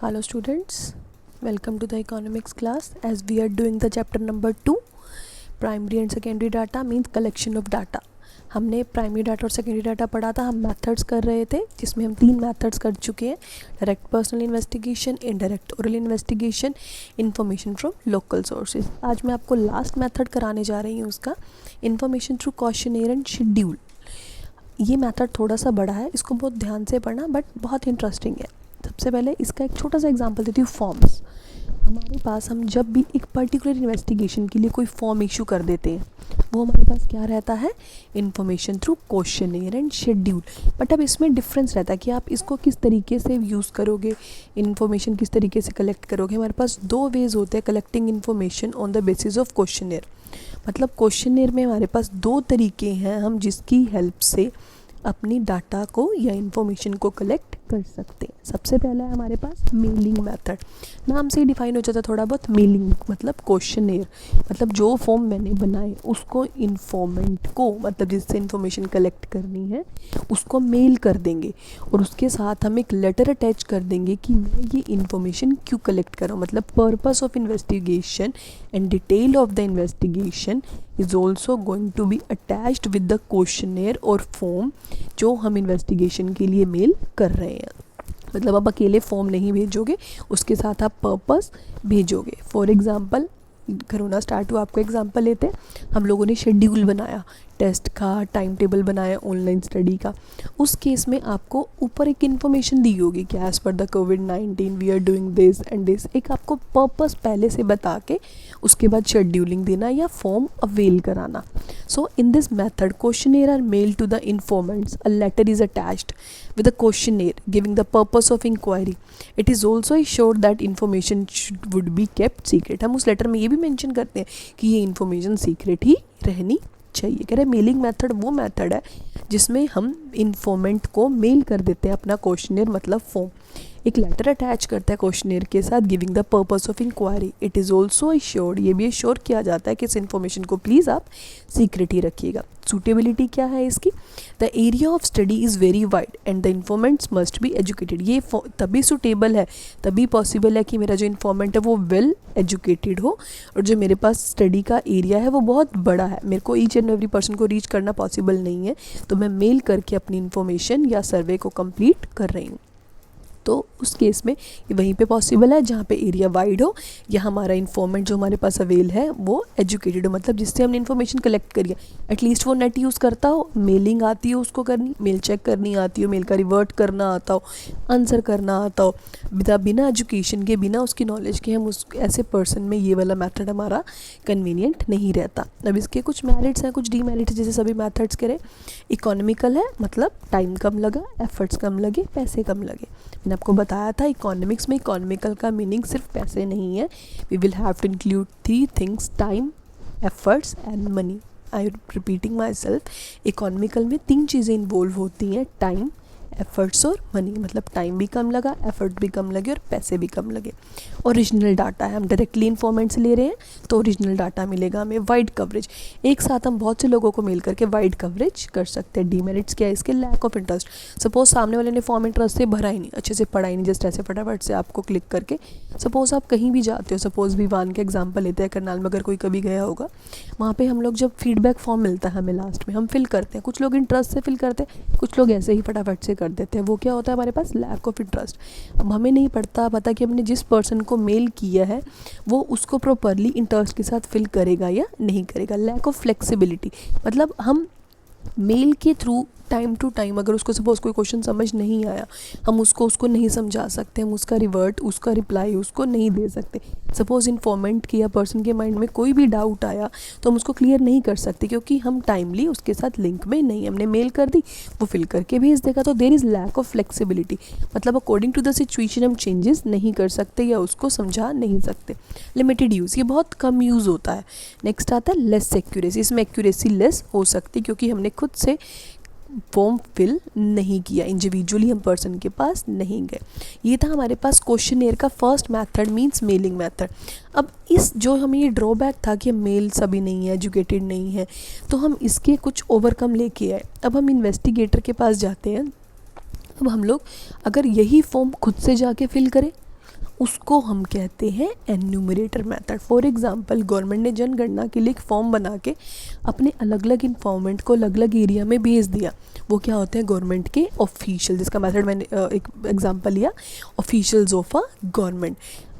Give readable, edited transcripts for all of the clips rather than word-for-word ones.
Hello students, welcome to the economics class as we are doing the chapter number 2 primary and secondary data means collection of data। हमने primary data और secondary data पढ़ा था। हम methods कर रहे थे जिसमें हम 3 मेथड्स कर चुके हैं, direct personal investigation, indirect oral investigation, information from local sources. आज मैं आपको लास्ट मेथड कराने जा रही हूँ उसका, information through questionnaire and schedule. ये मेथड थोड़ा सा बड़ा है, इसको बहुत ध्यान से पढ़ना बट बहुत इंटरेस्टिंग है। सबसे पहले इसका एक छोटा सा एग्जांपल देती हूँ। फॉर्म्स, हमारे पास हम जब भी एक पर्टिकुलर इन्वेस्टिगेशन के लिए कोई फॉर्म इशू कर देते हैं, वो हमारे पास क्या रहता है, information through questionnaire and schedule. But अब इसमें डिफरेंस रहता है कि आप इसको किस तरीके से यूज़ करोगे, इन्फॉर्मेशन किस तरीके से कलेक्ट करोगे। हमारे पास 2 वेज होते हैं collecting information on the basis of questionnaire. मतलब क्वेश्चनेयर में हमारे पास 2 तरीके हैं हम जिसकी हेल्प से अपनी डाटा को या इन्फॉर्मेशन को कलेक्ट कर सकते हैं। सबसे पहला है हमारे पास मेलिंग मेथड। नाम से ही डिफाइन हो जाता है थोड़ा बहुत। मेलिंग मतलब क्वेश्चनेयर, मतलब जो फॉर्म मैंने बनाए उसको इन्फॉर्मेंट को, मतलब जिससे इन्फॉर्मेशन कलेक्ट करनी है उसको मेल कर देंगे और उसके साथ हम एक लेटर अटैच कर देंगे कि मैं ये इन्फॉर्मेशन क्यों कलेक्ट कर रहा हूँ। मतलब purpose of investigation and detail of the investigation is also going to be attached with the questionnaire और फॉर्म जो हम इन्वेस्टिगेशन के लिए मेल कर रहे हैं। मतलब आप अकेले फॉर्म नहीं भेजोगे, उसके साथ आप पर्पस भेजोगे। फॉर एग्जांपल, कोरोना स्टार्ट हुआ, आपको एग्जांपल लेते हैं। हम लोगों ने शेड्यूल बनाया, टेस्ट का टाइम टेबल बनाया ऑनलाइन स्टडी का। उस केस में आपको ऊपर एक इन्फॉर्मेशन दी होगी कि एज़ पर द कोविड-19 we are doing this and this. एक आपको पर्पस पहले से बता के उसके बाद शेड्यूलिंग देना या फॉर्म अवेल कराना। So in this method questionnaire are mail to the informants, a letter is attached with a questionnaire giving the purpose of inquiry. It is also assured that information would be kept secret. हम उस letter में ये भी mention करते हैं कि ये information secret ही रहनी चाहिए। कह रहे मेलिंग मेथड वो मेथड है जिसमें हम इन्फॉर्मेंट को मेल कर देते हैं अपना क्वेश्चनेयर मतलब फॉर्म। एक लेटर अटैच करता है क्वेश्चनेयर के साथ giving the purpose of inquiry. It is also assured, ये भी एश्योर किया जाता है कि इस इन्फॉर्मेशन को प्लीज़ आप सीक्रेट ही रखिएगा। सूटेबिलिटी क्या है इसकी, the area of study is very wide and the informants must be educated. ये तभी सूटेबल है, तभी पॉसिबल है कि मेरा जो इन्फॉर्मेंट है वो वेल एजुकेटेड हो और जो मेरे पास स्टडी का एरिया है वो बहुत बड़ा है। मेरे को ईच एंड एवरी पर्सन को रीच करना पॉसिबल नहीं है, तो मैं मेल करके अपनी इन्फॉर्मेशन या सर्वे को कंप्लीट कर रही हूँ। तो उस केस में ये वहीं पे पॉसिबल है जहाँ पे एरिया वाइड हो या हमारा इन्फॉर्मेंट जो हमारे पास अवेल है वो एजुकेटेड हो, मतलब जिससे हमने इन्फॉर्मेशन कलेक्ट करी है। एटलीस्ट वो नेट यूज़ करता हो, मेलिंग आती हो उसको करनी, मेल चेक करनी आती हो, मेल का रिवर्ट करना आता हो, आंसर करना आता हो। बिना एजुकेशन के, बिना उसकी नॉलेज के हम उस ऐसे पर्सन में ये वाला मेथड हमारा कन्वीनियंट नहीं रहता। अब इसके कुछ मेरिट्स हैं, कुछ डीमेरिट्स, जैसे सभी मेथड्स करें। इकोनॉमिकल है, मतलब टाइम कम लगा, एफर्ट्स कम लगे, पैसे कम लगे। मैंने आपको बताया था इकोनॉमिक्स में इकोनॉमिकल का मीनिंग सिर्फ पैसे नहीं है। We will have to include 3 things, time, efforts and money. I am repeating my self, economical में 3 चीज़ें इन्वॉल्व होती हैं, टाइम, एफर्ट्स और मनी। मतलब टाइम भी कम लगा, एफर्ट भी कम लगे और पैसे भी कम लगे। ओरिजिनल डाटा है, हम डायरेक्टली इन्फॉर्मेंट से ले रहे हैं तो ओरिजिनल डाटा मिलेगा हमें। वाइड कवरेज, एक साथ हम बहुत से लोगों को मेल करके वाइड कवरेज कर सकते हैं। डीमेरिट्स क्या है इसके, लैक ऑफ इंटरेस्ट। सपोज सामने वाले ने फॉर्म इंटरेस्ट से भरा ही नहीं, अच्छे से पढ़ा ही नहीं, जस्ट ऐसे फटाफट से आपको क्लिक करके। सपोज आप कहीं भी जाते हो, सपोज विवान के एग्जाम्पल लेते हैं, करनाल में अगर कोई कभी गया होगा, वहाँ पर हम लोग जब फीडबैक फॉर्म मिलता है हमें लास्ट में, हम फिल करते हैं। कुछ लोग इंटरेस्ट से फिल करते हैं, कुछ लोग ऐसे ही फटाफट से कर देते हैं। वो क्या होता है हमारे पास, लैक ऑफ इंटरेस्ट। अब हमें नहीं पता कि हमने जिस पर्सन को मेल किया है वो उसको प्रॉपरली इंटरेस्ट के साथ फिल करेगा या नहीं करेगा। लैक ऑफ फ्लेक्सिबिलिटी, मतलब हम मेल के थ्रू टाइम टू टाइम अगर उसको सपोज कोई क्वेश्चन समझ नहीं आया, हम उसको नहीं समझा सकते, हम उसका रिवर्ट, उसका रिप्लाई उसको नहीं दे सकते। सपोज इन्फॉर्मेंट की या पर्सन के माइंड में कोई भी डाउट आया तो हम उसको क्लियर नहीं कर सकते क्योंकि हम टाइमली उसके साथ लिंक में नहीं। हमने मेल कर दी, वो फिल करके भेज देगा, तो there is lack of flexibility. मतलब अकॉर्डिंग टू द सिचुएशन हम चेंजेस नहीं कर सकते या उसको समझा नहीं सकते। लिमिटेड यूज़, ये बहुत कम यूज़ होता है। नेक्स्ट आता है लेस एक्यूरेसी। इसमें एक्यूरेसी लेस हो सकती क्योंकि हमने खुद से फॉर्म फिल नहीं किया, इंडिविजुअली हम पर्सन के पास नहीं गए। ये था हमारे पास क्वेश्चनेयर का first method, means mailing method. अब इस जो हमें ये ड्रॉबैक था कि मेल सभी नहीं है, एजुकेटेड नहीं है, तो हम इसके कुछ ओवरकम लेके आए। अब हम इन्वेस्टिगेटर के पास जाते हैं। अब हम लोग अगर यही फॉर्म खुद से जाके फिल करें उसको हम कहते हैं enumerator method. For example government ने जनगणना के लिए एक फॉर्म बना के अपने अलग अलग इन्फॉर्मेंट को अलग अलग एरिया में भेज दिया। वो क्या होते हैं, गवर्नमेंट के ऑफिशियल, जिसका मेथड मैंने एक एग्जांपल लिया, ऑफिशियल्स ऑफ अ गवर्नमेंट।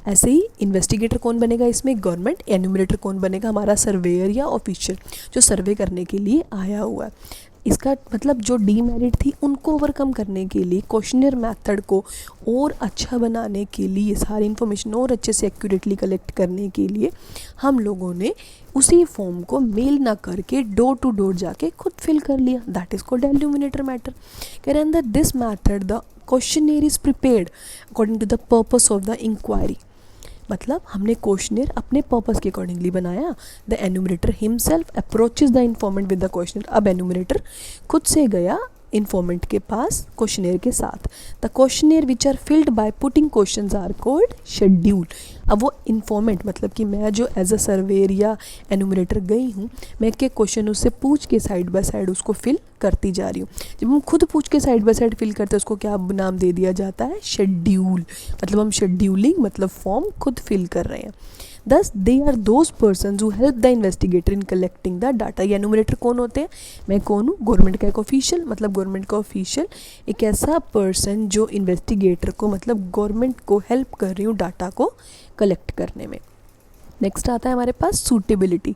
ऐसे ही इन्वेस्टिगेटर कौन बनेगा इसमें, गवर्नमेंट। एन्यूमरेटर कौन बनेगा, हमारा सर्वेयर या ऑफिशियल जो सर्वे करने के लिए आया हुआ है। इसका मतलब जो डीमेरिट थी उनको ओवरकम करने के लिए, क्वेश्चनर मेथड को और अच्छा बनाने के लिए, सारी इन्फॉर्मेशन और अच्छे से एक्यूरेटली कलेक्ट करने के लिए हम लोगों ने उसी फॉर्म को मेल ना करके डोर टू डोर जाके खुद फिल कर लिया। That is called enumerator matter. कह रहे हैं this method the questionnaire is prepared according to the purpose of the inquiry. मतलब हमने क्वेश्चनर अपने पर्पस के अकॉर्डिंगली बनाया। The enumerator himself approaches the informant with the questionnaire. अब एन्यूमरेटर खुद से गया इन्फॉर्मेंट के पास क्वेश्चनर के साथ। The questionnaire which are filled by putting questions are called schedule. अब वो इन्फॉर्मेंट मतलब कि मैं जो एज अ सर्वेयर या एन्यूमरेटर गई हूँ, मैं के क्वेश्चन उससे पूछ के साइड बाय साइड उसको फिल करती जा रही हूँ। जब हम खुद पूछ के साइड बाय साइड फिल करते हैं उसको क्या नाम दे दिया जाता है, शेड्यूल। मतलब हम शेड्यूलिंग मतलब फॉर्म खुद फिल कर रहे हैं। Thus they are those person who help the investigator in collecting the data. ये एन्यूमरेटर कौन होते हैं, मैं कौन हूँ, गवर्नमेंट का एक ऑफिशियल। मतलब गवर्नमेंट का ऑफिशियल एक ऐसा पर्सन जो इन्वेस्टिगेटर को मतलब गवर्नमेंट को हेल्प कर रही हूँ डाटा को कलेक्ट करने में। नेक्स्ट आता है हमारे पास सूटेबिलिटी।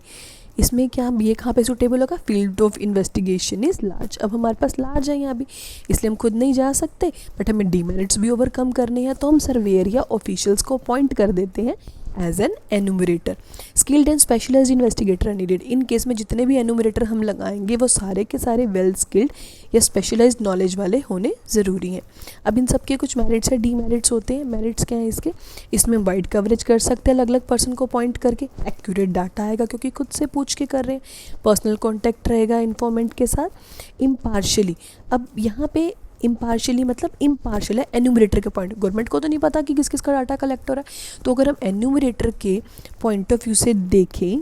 इसमें क्या, ये कहाँ पे सूटेबल होगा, field of investigation is large. अब हमारे पास लार्ज है यहाँ भी, इसलिए हम खुद नहीं जा सकते, बट हमें डीमेरिट्स भी ओवरकम करने हैं, तो हम सर्वेयर या ऑफिशियल्स को अपॉइंट कर देते हैं as an enumerator. Skilled and specialized investigator are needed. In case में जितने भी एन्यूमरेटर हम लगाएंगे वो सारे के सारे वेल स्किल्ड या स्पेशलाइज्ड नॉलेज वाले होने ज़रूरी हैं। अब इन सब के कुछ मेरिट्स है, डीमेरिट्स होते हैं। मेरिट्स क्या है इसके, इसमें वाइड कवरेज कर सकते हैं अलग अलग पर्सन को अपॉइंट करके, एक्यूरेट डाटा आएगा क्योंकि खुद से पूछ के कर रहे हैं, पर्सनल कॉन्टैक्ट रहेगा इन्फॉर्मेंट के साथ, इम्पार्शली। अब यहाँ पे इम्पार्शली मतलब इम्पार्शल है एन्यूमरेटर के पॉइंट, गवर्नमेंट को तो नहीं पता कि किस किस का डाटा कलेक्ट हो रहा है, तो अगर हम एन्यूमरेटर के पॉइंट ऑफ व्यू से देखें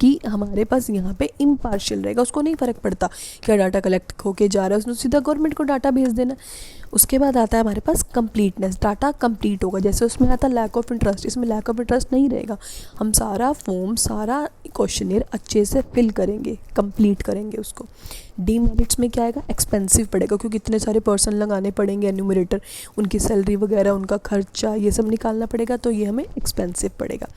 कि हमारे पास यहाँ पे इम्पार्शियल रहेगा, उसको नहीं फ़र्क पड़ता क्या डाटा कलेक्ट होके जा रहा है, उसने सीधा गवर्नमेंट को डाटा भेज देना। उसके बाद आता है हमारे पास कंप्लीटनेस, डाटा कंप्लीट होगा। जैसे उसमें आता है लैक ऑफ इंटरेस्ट, इसमें लैक ऑफ इंटरेस्ट नहीं रहेगा। हम सारा फॉर्म सारा क्वेश्चनर अच्छे से फिल करेंगे, कंप्लीट करेंगे उसको। डीमेरिट्स में क्या आएगा, एक्सपेंसिव पड़ेगा क्योंकि इतने सारे पर्सन लगाने पड़ेंगे एन्यूमरेटर, उनकी सैलरी वगैरह, उनका खर्चा, ये सब निकालना पड़ेगा, तो ये हमें एक्सपेंसिव पड़ेगा।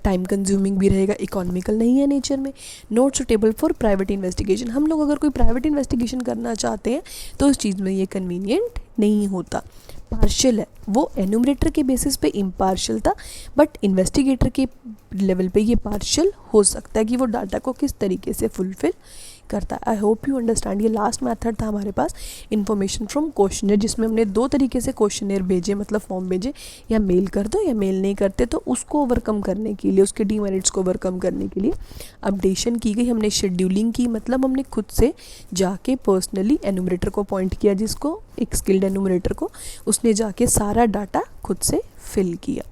टाइम कंज्यूमिंग भी रहेगा, इकोनॉमिकल नहीं है नेचर में। Not suitable for private investigation. हम लोग अगर कोई प्राइवेट इन्वेस्टिगेशन करना चाहते हैं तो उस चीज़ में ये कन्वीनियंट नहीं होता। पार्शियल है, वो एन्यूमरेटर के बेसिस पे इम्पार्शियल था, बट इन्वेस्टिगेटर के लेवल पे ये पार्शियल हो सकता है कि वो डाटा को किस तरीके से फुलफिल करता है। I hope you understand. ये लास्ट मेथड था हमारे पास इन्फॉर्मेशन फ्रॉम क्वेश्चनर, जिसमें हमने दो तरीके से क्वेश्चनर भेजे, मतलब फॉर्म भेजे, या मेल कर दो या मेल नहीं करते, तो उसको ओवरकम करने के लिए, उसके डीमेरिट्स को ओवरकम करने के लिए अपडेशन की गई। हमने शेड्यूलिंग की, मतलब हमने खुद से जाके पर्सनली एन्यूमरेटर को अपॉइंट किया, जिसको एक स्किल्ड एन्यूमरेटर को, उसने जाके सारा डाटा खुद से फिल किया।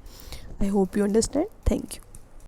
I hope you understand. Thank you.